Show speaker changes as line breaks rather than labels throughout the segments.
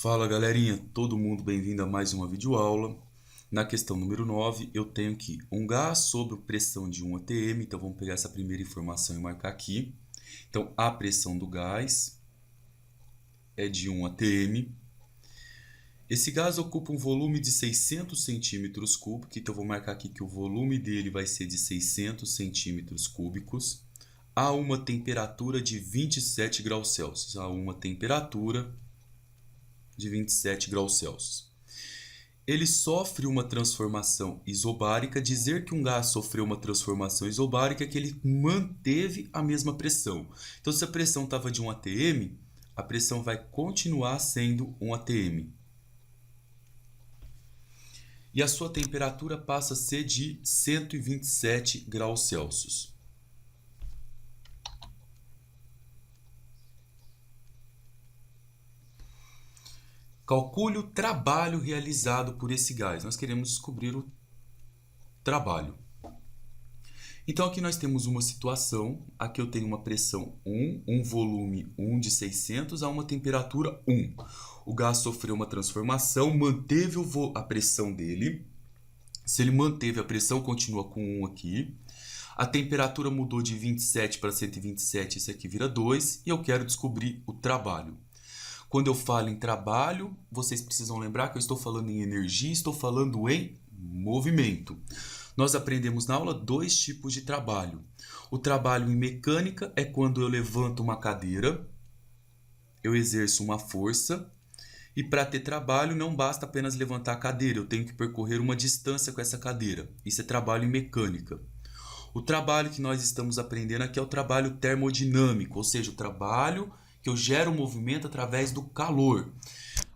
Fala galerinha, todo mundo bem-vindo a mais uma videoaula. Na questão número 9, eu tenho que um gás sob pressão de 1 atm, então vamos pegar essa primeira informação e marcar aqui. Então a pressão do gás é de 1 atm. Esse gás ocupa um volume de 600 centímetros cúbicos, então eu vou marcar aqui que o volume dele vai ser de 600 centímetros cúbicos, a uma temperatura de 27 graus Celsius, a uma temperatura de 27 graus Celsius. Ele sofre uma transformação isobárica. Dizer que um gás sofreu uma transformação isobárica é que ele manteve a mesma pressão. Então, se a pressão estava de 1 atm, a pressão vai continuar sendo 1 atm. E a sua temperatura passa a ser de 127 graus Celsius. Calcule o trabalho realizado por esse gás. Nós queremos descobrir o trabalho. Então aqui nós temos uma situação. Aqui eu tenho uma pressão 1, um volume 1 de 600 a uma temperatura 1. O gás sofreu uma transformação, manteve a pressão dele. Se ele manteve a pressão, continua com 1 aqui. A temperatura mudou de 27 para 127, isso aqui vira 2. E eu quero descobrir o trabalho. Quando eu falo em trabalho, vocês precisam lembrar que eu estou falando em energia, estou falando em movimento. Nós aprendemos na aula 2 tipos de trabalho. O trabalho em mecânica é quando eu levanto uma cadeira, eu exerço uma força, e para ter trabalho não basta apenas levantar a cadeira, eu tenho que percorrer uma distância com essa cadeira. Isso é trabalho em mecânica. O trabalho que nós estamos aprendendo aqui é o trabalho termodinâmico, ou seja, o trabalho que eu gero movimento através do calor.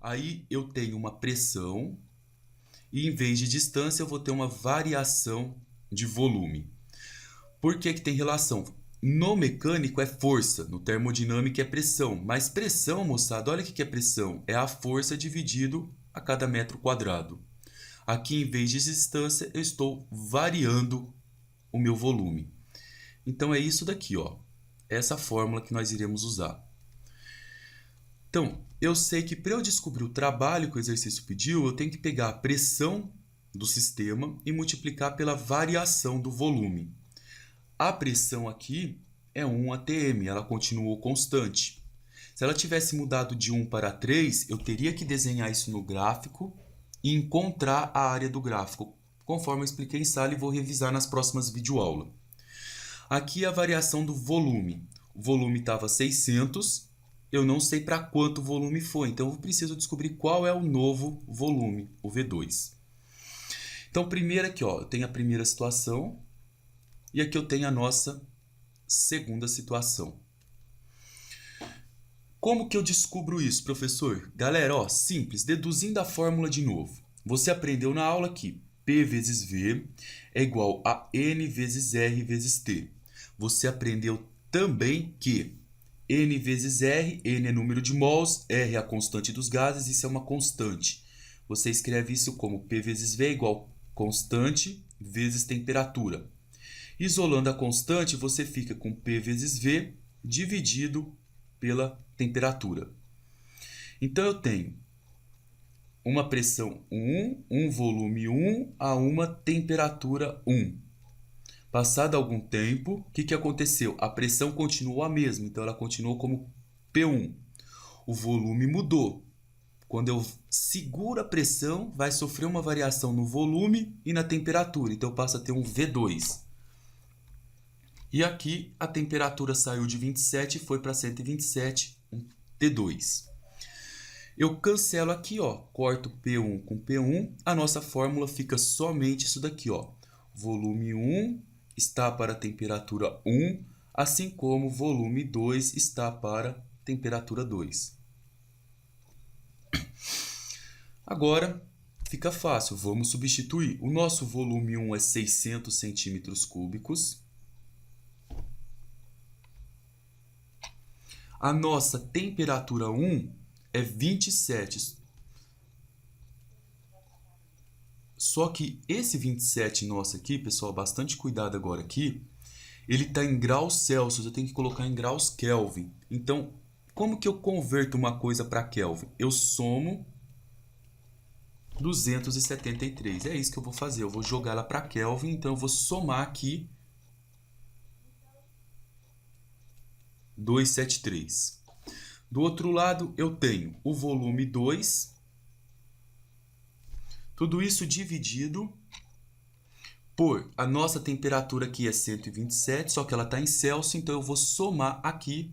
Aí eu tenho uma pressão e em vez de distância eu vou ter uma variação de volume. Por que tem relação? No mecânico é força, no termodinâmico é pressão. Mas pressão, moçada, olha o que é pressão. É a força dividido a cada metro quadrado. Aqui em vez de distância eu estou variando o meu volume. Então é isso daqui, ó. Essa fórmula que nós iremos usar. Então, eu sei que para eu descobrir o trabalho que o exercício pediu, eu tenho que pegar a pressão do sistema e multiplicar pela variação do volume. A pressão aqui é 1 atm, ela continuou constante. Se ela tivesse mudado de 1 para 3, eu teria que desenhar isso no gráfico e encontrar a área do gráfico, conforme eu expliquei em sala e vou revisar nas próximas videoaulas. Aqui é a variação do volume. O volume estava 600. Eu não sei para quanto volume foi, então eu preciso descobrir qual é o novo volume, o V2. Então, primeiro aqui, ó, eu tenho a primeira situação e aqui eu tenho a nossa segunda situação. Como que eu descubro isso, professor? Galera, ó, simples, deduzindo a fórmula de novo. Você aprendeu na aula que P vezes V é igual a N vezes R vezes T. Você aprendeu também que N vezes R, N é número de mols, R é a constante dos gases, isso é uma constante. Você escreve isso como P vezes V é igual constante vezes temperatura. Isolando a constante, você fica com P vezes V dividido pela temperatura. Então eu tenho uma pressão 1, um volume 1 a uma temperatura 1. Passado algum tempo, o que aconteceu? A pressão continuou a mesma, então ela continuou como P1. O volume mudou. Quando eu seguro a pressão, vai sofrer uma variação no volume e na temperatura, então eu passo a ter um V2. E aqui a temperatura saiu de 27 e foi para 127, um T2. Eu cancelo aqui, ó, corto P1 com P1, a nossa fórmula fica somente isso daqui, ó. Volume 1 está para a temperatura 1, assim como volume 2 está para temperatura 2. Agora fica fácil, vamos substituir. O nosso volume 1 é 600 centímetros cúbicos. A nossa temperatura 1 é 27. Só que esse 27 nosso aqui, pessoal, bastante cuidado agora aqui, ele está em graus Celsius, eu tenho que colocar em graus Kelvin. Então, como que eu converto uma coisa para Kelvin? Eu somo 273. É isso que eu vou fazer. Eu vou jogar ela para Kelvin, então eu vou somar aqui 273. Do outro lado, eu tenho o volume 2. Tudo isso dividido por a nossa temperatura aqui é 127, só que ela está em Celsius, então eu vou somar aqui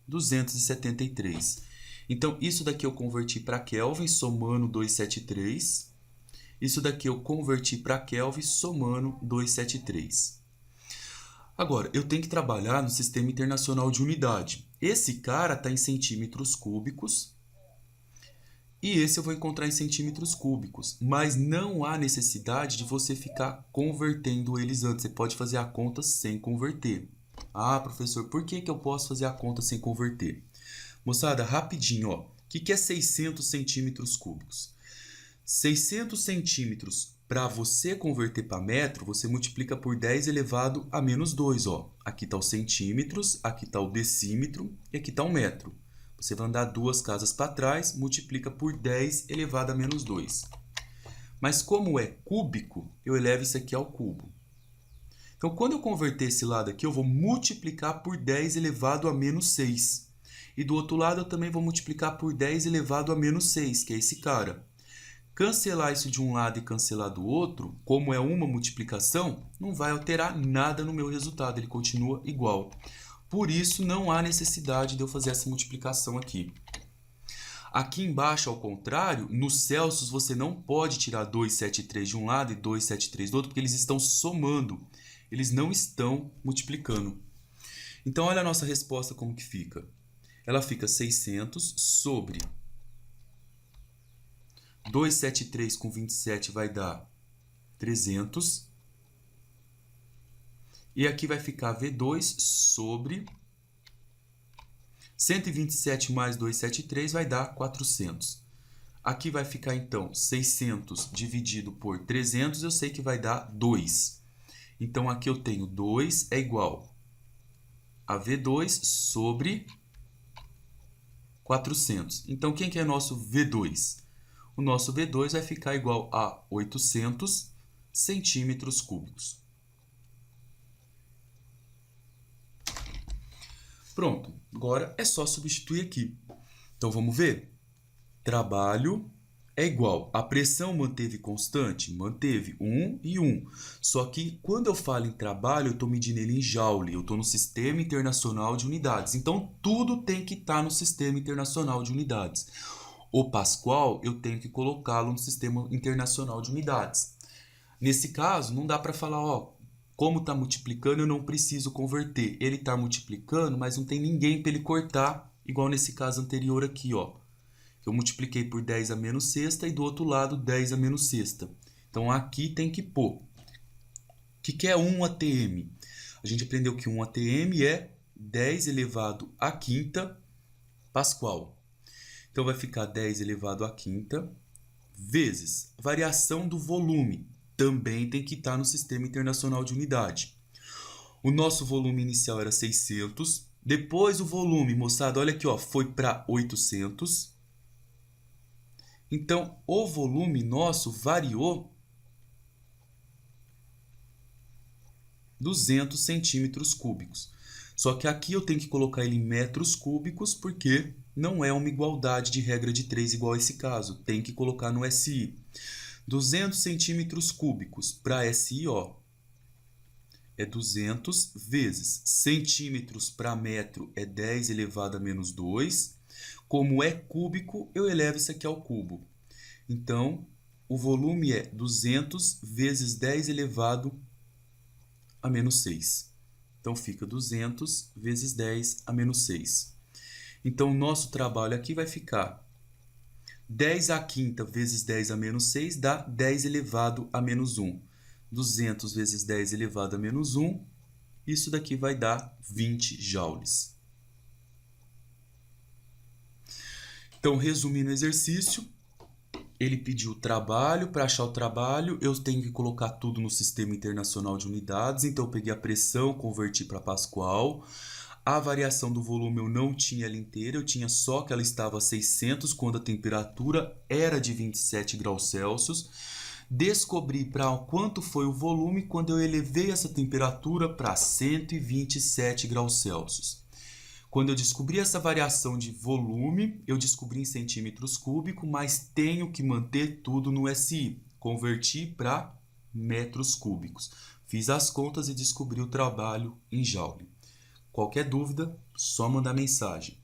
273. Então, isso daqui eu converti para Kelvin, somando 273. Isso daqui eu converti para Kelvin, somando 273. Agora, eu tenho que trabalhar no Sistema Internacional de Unidade. Esse cara está em centímetros cúbicos e esse eu vou encontrar em centímetros cúbicos. Mas não há necessidade de você ficar convertendo eles antes. Você pode fazer a conta sem converter. Ah, professor, por que eu posso fazer a conta sem converter? Moçada, rapidinho, ó. O que é 600 centímetros cúbicos? 600 centímetros, para você converter para metro, você multiplica por 10 elevado a menos 2. Ó. Aqui está os centímetros, aqui está o decímetro e aqui está o metro. Você vai andar 2 casas para trás, multiplica por 10 elevado a menos 2. Mas como é cúbico, eu elevo isso aqui ao cubo. Então, quando eu converter esse lado aqui, eu vou multiplicar por 10 elevado a menos 6. E do outro lado, eu também vou multiplicar por 10 elevado a menos 6, que é esse cara. Cancelar isso de um lado e cancelar do outro, como é uma multiplicação, não vai alterar nada no meu resultado, ele continua igual. Por isso, não há necessidade de eu fazer essa multiplicação aqui. Aqui embaixo, ao contrário, no Celsius você não pode tirar 273 de um lado e 273 do outro, porque eles estão somando, eles não estão multiplicando. Então, olha a nossa resposta como que fica. Ela fica 600 sobre 273 com 27 vai dar 300. E aqui vai ficar V2 sobre 127 mais 273 vai dar 400. Aqui vai ficar, então, 600 dividido por 300, eu sei que vai dar 2. Então, aqui eu tenho 2 é igual a V2 sobre 400. Então, quem que é nosso V2? O nosso V2 vai ficar igual a 800 centímetros cúbicos. Pronto, agora é só substituir aqui. Então, vamos ver? Trabalho é igual. A pressão manteve constante? Manteve 1 e 1. Só que quando eu falo em trabalho, eu estou medindo ele em Joule. Eu estou no Sistema Internacional de Unidades. Então, tudo tem que estar no Sistema Internacional de Unidades. O Pascal, eu tenho que colocá-lo no Sistema Internacional de Unidades. Nesse caso, não dá para falar, ó, como está multiplicando, eu não preciso converter. Ele está multiplicando, mas não tem ninguém para ele cortar, igual nesse caso anterior aqui, ó. Eu multipliquei por 10 a menos sexta e do outro lado 10 a menos sexta. Então, aqui tem que pôr. O que é 1 atm? A gente aprendeu que 1 atm é 10 elevado à quinta Pascal. Então, vai ficar 10 elevado à quinta vezes variação do volume. Também tem que estar no Sistema Internacional de Unidade. O nosso volume inicial era 600. Depois o volume, moçada, olha aqui, ó, foi para 800. Então, o volume nosso variou 200 centímetros cúbicos. Só que aqui eu tenho que colocar ele em metros cúbicos, porque não é uma igualdade de regra de 3 igual a esse caso. Tem que colocar no SI. 200 centímetros cúbicos para SI, ó, é 200 vezes centímetros para metro é 10 elevado a menos 2. Como é cúbico, eu elevo isso aqui ao cubo. Então, o volume é 200 vezes 10 elevado a menos 6. Então, fica 200 vezes 10 a menos 6. Então, o nosso trabalho aqui vai ficar 10 à quinta vezes 10 a menos 6 dá 10 elevado a menos 1. 200 vezes 10 elevado a menos 1, isso daqui vai dar 20 joules. Então, resumindo o exercício, ele pediu trabalho. Para achar o trabalho, eu tenho que colocar tudo no Sistema Internacional de Unidades. Então, eu peguei a pressão, converti para Pascal. A variação do volume eu não tinha ela inteira, eu tinha só que ela estava a 600 quando a temperatura era de 27 graus Celsius. Descobri para quanto foi o volume quando eu elevei essa temperatura para 127 graus Celsius. Quando eu descobri essa variação de volume, eu descobri em centímetros cúbicos, mas tenho que manter tudo no SI. Converti para metros cúbicos. Fiz as contas e descobri o trabalho em joule. Qualquer dúvida, só mandar mensagem.